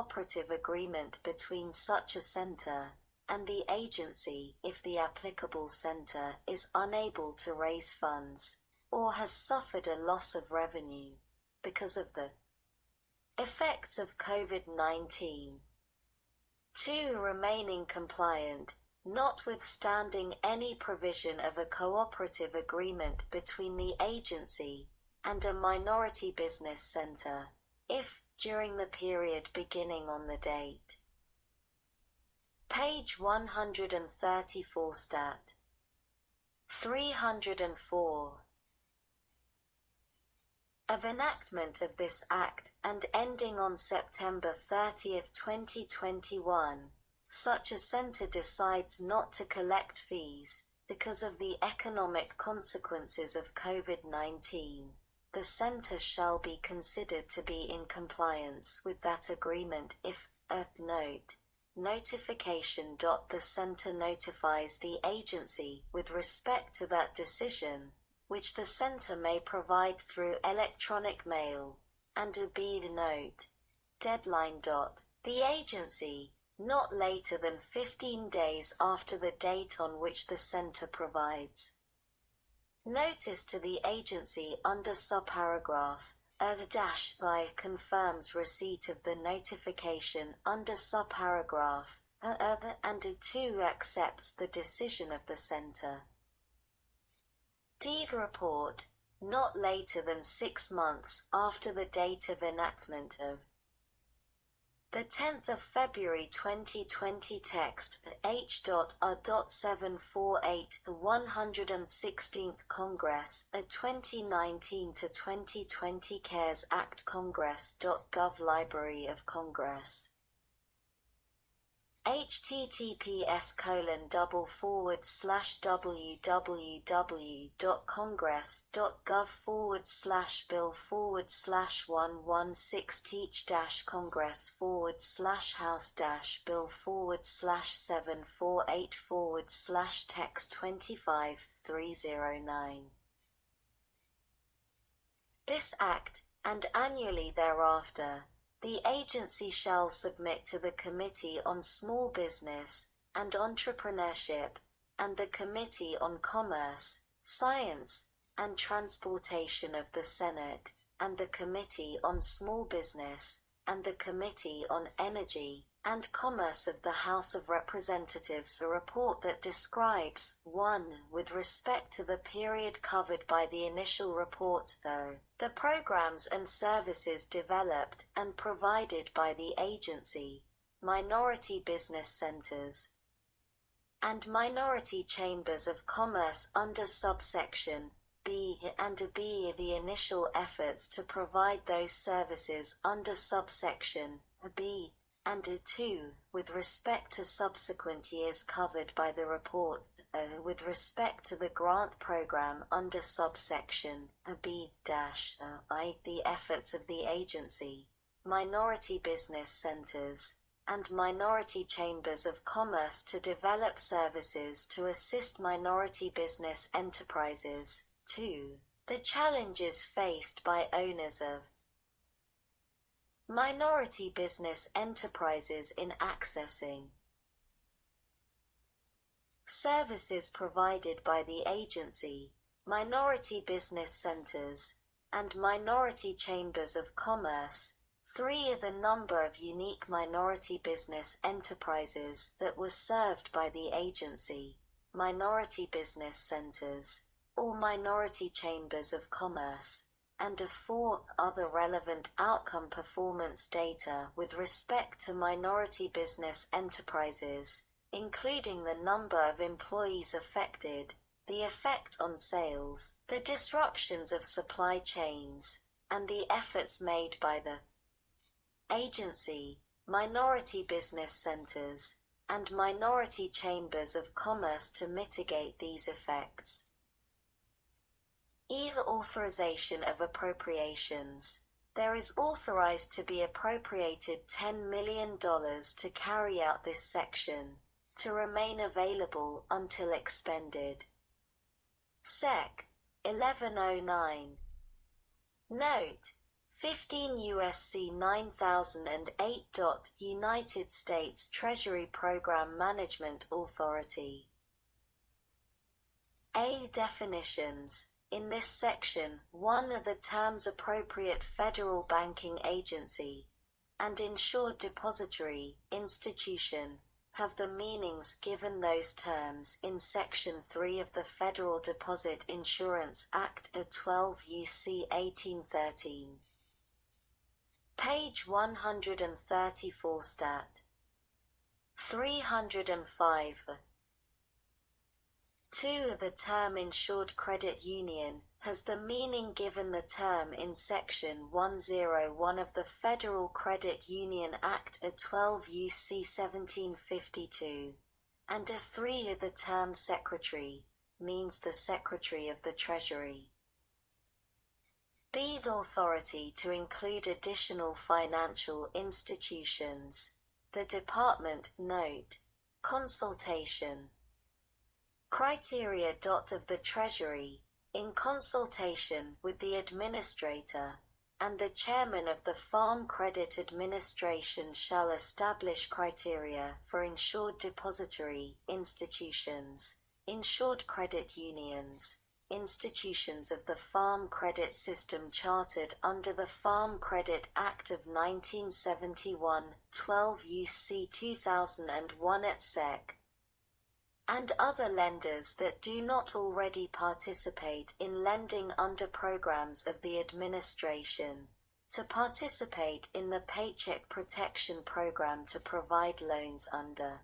cooperative agreement between such a center and the agency if the applicable center is unable to raise funds or has suffered a loss of revenue because of the effects of COVID-19. 2. Remaining compliant, notwithstanding any provision of a cooperative agreement between the agency and a minority business center, if, during the period beginning on the date. Page 134 Stat. 304. Of enactment of this Act and ending on September 30, 2021, such a center decides not to collect fees because of the economic consequences of COVID-19, the center shall be considered to be in compliance with that agreement if, note, notification. The center notifies the agency with respect to that decision, which the center may provide through electronic mail, and b. Note, deadline. The agency, not later than 15 days after the date on which the center provides notice to the agency under subparagraph A-by confirms receipt of the notification under subparagraph and 2 accepts the decision of the center. Deed report, not later than 6 months after the date of enactment of the 10th of February 2020 text H.A.748 the 116th Congress, a 2019 to 2020 CARES Act Congress.gov Library of Congress. https://www.congress.gov/bill/116-congress/text25-309. This Act, and annually thereafter, the agency shall submit to the Committee on Small Business and Entrepreneurship, and the Committee on Commerce, Science, and Transportation of the Senate, and the Committee on Small Business, and the Committee on Energy and Commerce of the House of Representatives a report that describes, 1. With respect to the period covered by the initial report, the programs and services developed and provided by the agency, minority business centers, and minority chambers of commerce under subsection B, and B. The initial efforts to provide those services under subsection B, and 2, with respect to subsequent years covered by the report, with respect to the grant program under subsection B-I, the efforts of the agency, minority business centers, and minority chambers of commerce to develop services to assist minority business enterprises. 2. The challenges faced by owners of minority business enterprises in accessing services provided by the agency, minority business centers, and minority chambers of commerce. 3. The number of unique minority business enterprises that were served by the agency, minority business centers, or minority chambers of commerce, and 4. Other relevant outcome performance data with respect to minority business enterprises, including the number of employees affected, the effect on sales, the disruptions of supply chains, and the efforts made by the agency, minority business centers, and minority chambers of commerce to mitigate these effects. The authorization of appropriations. There is authorized to be appropriated $10 million to carry out this section, to remain available until expended. Sec. 1109. Note: 15 U.S.C. 9008. United States Treasury Program Management Authority. A. Definitions. In this section, one of the terms appropriate federal banking agency and insured depository institution have the meanings given those terms in Section 3 of the Federal Deposit Insurance Act of 12 U.C. 1813. Page 134 Stat. 305. 2. The term insured credit union has the meaning given the term in Section 101 of the Federal Credit Union Act of 12 U.C. 1752, and 3. The term secretary means the Secretary of the Treasury. B. The authority to include additional financial institutions. The Department note. Consultation. Criteria. Of the Treasury, in consultation with the Administrator and the Chairman of the Farm Credit Administration, shall establish criteria for insured depository institutions, insured credit unions, institutions of the Farm Credit System chartered under the Farm Credit Act of 1971, 12 U.C. 2001 etc., and other lenders that do not already participate in lending under programs of the administration, to participate in the Paycheck Protection Program to provide loans under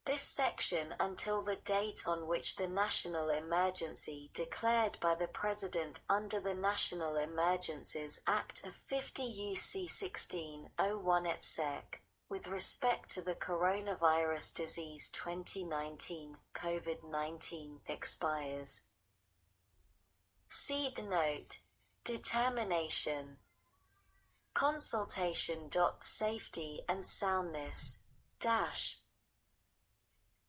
this section until the date on which the national emergency declared by the President under the National Emergencies Act of 50 U.C. 1601 etc., with respect to the coronavirus disease 2019, COVID-19, expires. See the note. Determination. Consultation. Safety and soundness.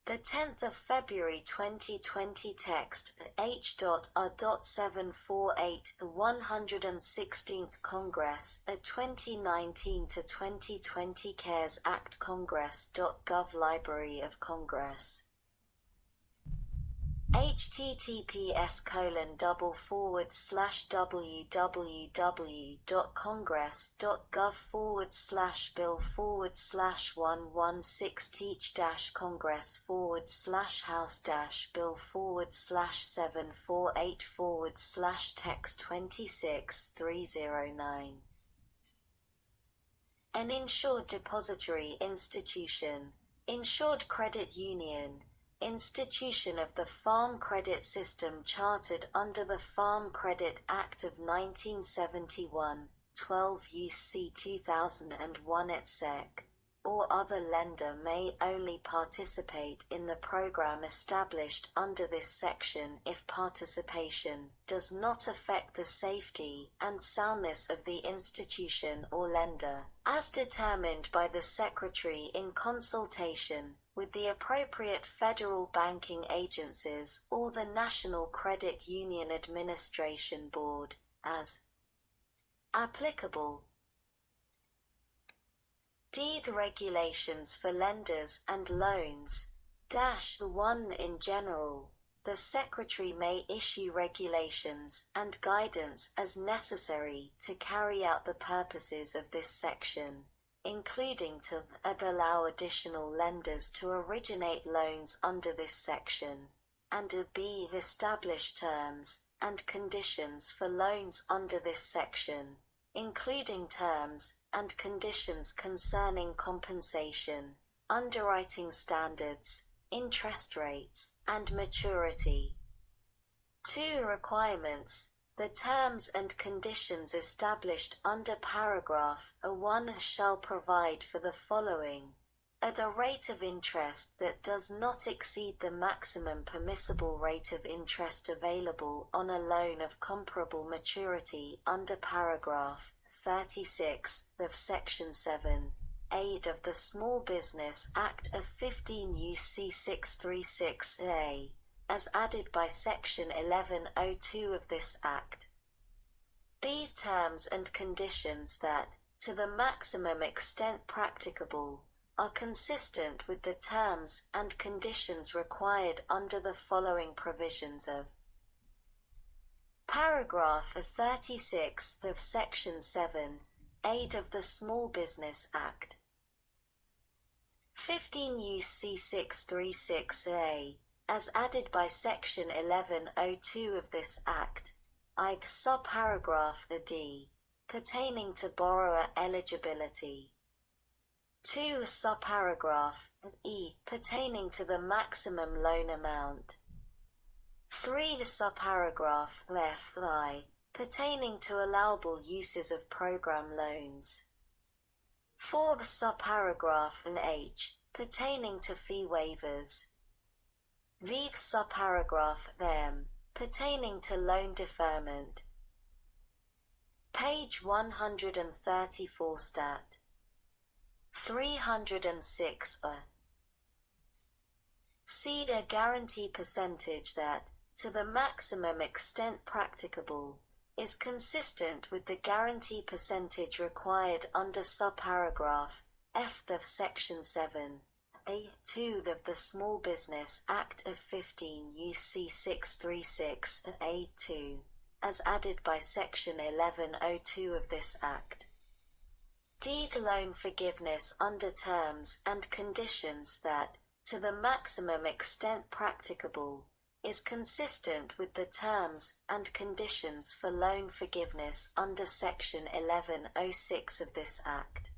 The 10th of February 2020 text H.R.748 116th Congress 2019 to 2020 CARES Act Congress.gov Library of Congress https://www.congress.gov/bill/116-congress/text 26-309. An insured depository institution, insured credit union, institution of the Farm Credit System chartered under the Farm Credit Act of 1971, 12 U.C. 2001 etc., or other lender may only participate in the program established under this section if participation does not affect the safety and soundness of the institution or lender, as determined by the Secretary in consultation with the appropriate federal banking agencies or the National Credit Union Administration Board, as applicable. Deed regulations for lenders and loans. 1. In general, the Secretary may issue regulations and guidance as necessary to carry out the purposes of this section, including to allow additional lenders to originate loans under this section, and b. establish terms and conditions for loans under this section, including terms and conditions concerning compensation, underwriting standards, interest rates, and maturity. 2. Requirements. The terms and conditions established under paragraph 1 shall provide for the following: at a rate of interest that does not exceed the maximum permissible rate of interest available on a loan of comparable maturity under paragraph 36 of Section 7, 8 of the Small Business Act of 15 U.C. 636a, as added by Section 1102 of this Act. B. Terms and conditions that, to the maximum extent practicable, are consistent with the terms and conditions required under the following provisions of Paragraph 36 of Section 7(a) of the Small Business Act. 15 U.C. 636a, as added by Section 1102 of this Act, I. Subparagraph d, pertaining to borrower eligibility. 2. Subparagraph e, pertaining to the maximum loan amount. 3. Subparagraph f I, pertaining to allowable uses of program loans. 4. Subparagraph h, pertaining to fee waivers. V. Subparagraph m, pertaining to loan deferment. Page 134 Stat. 306 C. A guarantee percentage that, to the maximum extent practicable, is consistent with the guarantee percentage required under subparagraph f of Section 7(a)(2) of the Small Business Act of 15 U.C. 636(a)(2), as added by Section 1102 of this Act. D. Loan forgiveness under terms and conditions that, to the maximum extent practicable, is consistent with the terms and conditions for loan forgiveness under Section 1106 of this Act.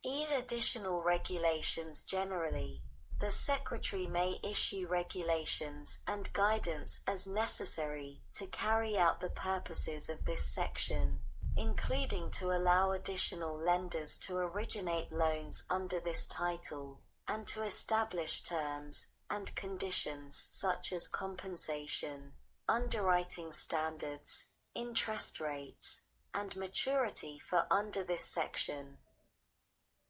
E. Additional regulations. Generally, the Secretary may issue regulations and guidance as necessary to carry out the purposes of this section, including to allow additional lenders to originate loans under this title, and to establish terms and conditions such as compensation, underwriting standards, interest rates, and maturity for under this section.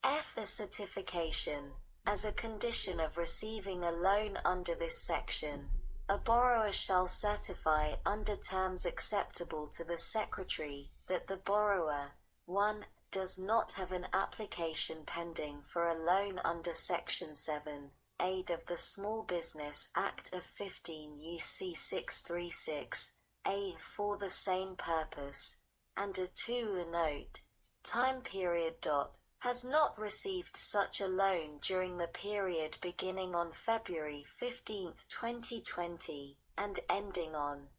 F. A certification. As a condition of receiving a loan under this section, a borrower shall certify under terms acceptable to the Secretary that the borrower 1. Does not have an application pending for a loan under Section 7(a) of the Small Business Act of 15 U.C. 636(a) for the same purpose, and 2. A note, time period. Has not received such a loan during the period beginning on February 15, 2020, and ending on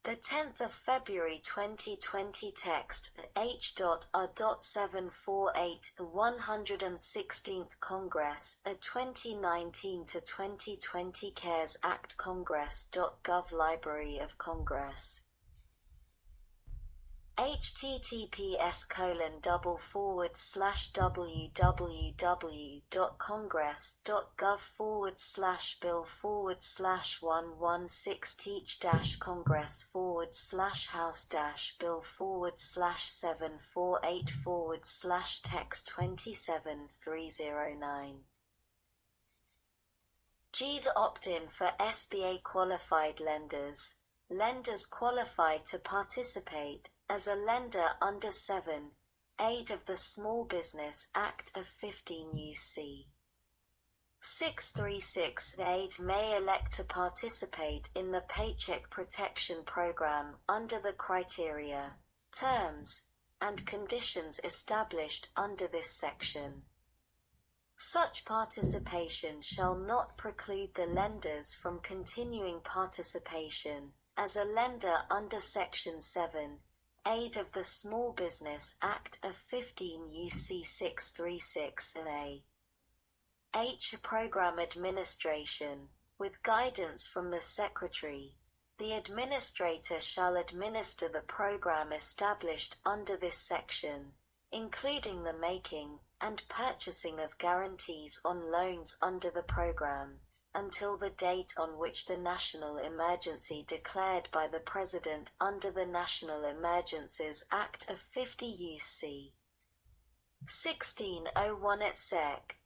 the 10th of February 2020. Text H.R.748 116th Congress 2019 to 2020 CARES Act Congress.gov Library of Congress. https://www.congress.gov/bill/116 teach-congress/house-bill/748 text 27309. G. The opt-in for SBA qualified lenders. Lenders qualified to participate as a lender under 7(a) of the Small Business Act of 15 U.C. 636(a) may elect to participate in the Paycheck Protection Program under the criteria, terms, and conditions established under this section. Such participation shall not preclude the lenders from continuing participation as a lender under Section 7(a) of the Small Business Act of 15 U.C. 636(a). H. Program Administration. With guidance from the Secretary, the Administrator shall administer the program established under this section, including the making and purchasing of guarantees on loans under the program, until the date on which the national emergency declared by the President under the National Emergencies Act of 50 U.C. 1601 et seq.